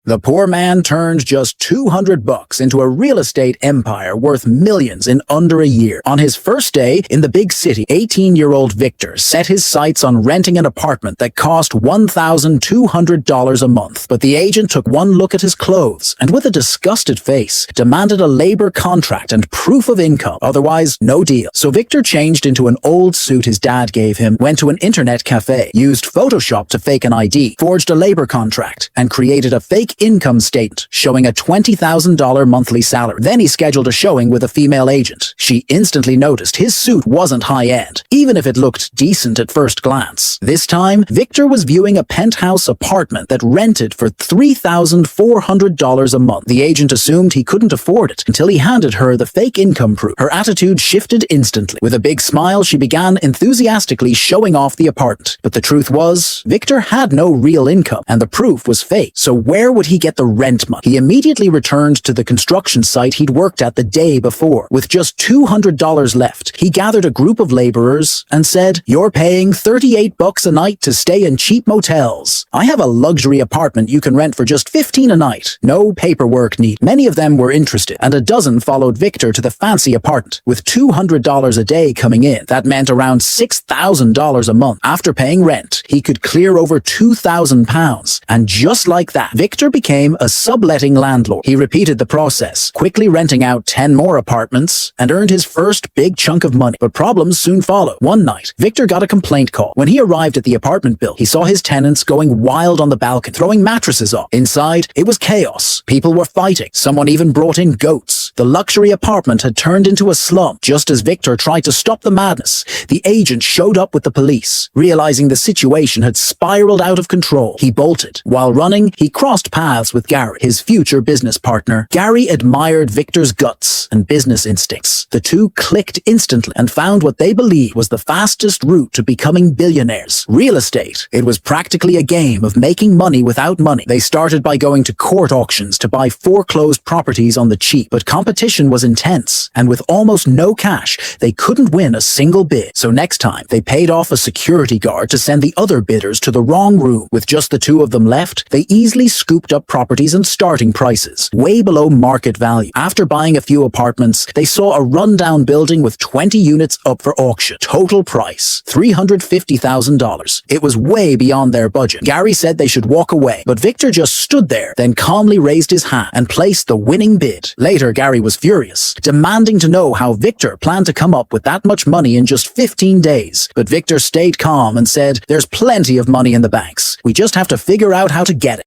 The poor man turned just $200 into a real estate empire worth millions in under a year. On his first day in the big city, 18-year-old Victor set his sights on renting an apartment that cost $1,200 a month. But the agent took one look at his clothes and with a disgusted face demanded a labor contract and proof of income. Otherwise, no deal. So Victor changed into an old suit his dad gave him, went to an internet cafe, used Photoshop to fake an ID, forged a labor contract, and created a fake income statement showing a $20,000 monthly salary. Then he scheduled a showing with a female agent. She instantly noticed his suit wasn't high-end, even if it looked decent at first glance. This time, Victor was viewing a penthouse apartment that rented for $3,400 a month. The agent assumed he couldn't afford it until he handed her the fake income proof. Her attitude shifted instantly. With a big smile, she began enthusiastically showing off the apartment. But the truth was, Victor had no real income, and the proof was fake. So where would he get the rent money? He immediately returned to the construction site he'd worked at the day before. With just $200 left, he gathered a group of laborers and said, "You're paying $38 a night to stay in cheap motels. I have a luxury apartment you can rent for just $15 a night. No paperwork needed." Many of them were interested, and a dozen followed Victor to the fancy apartment. With $200 a day coming in, that meant around $6,000 a month. After paying rent, he could clear over £2,000, and just like that, Victor became a subletting landlord. He repeated the process, quickly renting out 10 more apartments, and earned his first big chunk of money. But problems soon followed. One night, Victor got a complaint call. When he arrived at the apartment building, he saw his tenants going wild on the balcony, throwing mattresses off. Inside, it was chaos. People were fighting. Someone even brought in goats. The luxury apartment had turned into a slum. Just as Victor tried to stop the madness, the agent showed up with the police. Realizing the situation had spiraled out of control, he bolted. While running, he crossed paths with Gary, his future business partner. Gary admired Victor's guts and business instincts. The two clicked instantly and found what they believed was the fastest route to becoming billionaires: real estate. It was practically a game of making money without money. They started by going to court auctions to buy foreclosed properties on the cheap, but competition was intense, and with almost no cash, they couldn't win a single bid. So next time, they paid off a security guard to send the other bidders to the wrong room. With just the two of them left, they easily scooped up properties and starting prices way below market value. After buying a few apartments, they saw a rundown building with 20 units up for auction. Total price, $350,000. It was way beyond their budget. Gary said they should walk away, but Victor just stood there, then calmly raised his hand and placed the winning bid. Later, Gary was furious, demanding to know how Victor planned to come up with that much money in just 15 days. But Victor stayed calm and said, "There's plenty of money in the banks. We just have to figure out how to get it."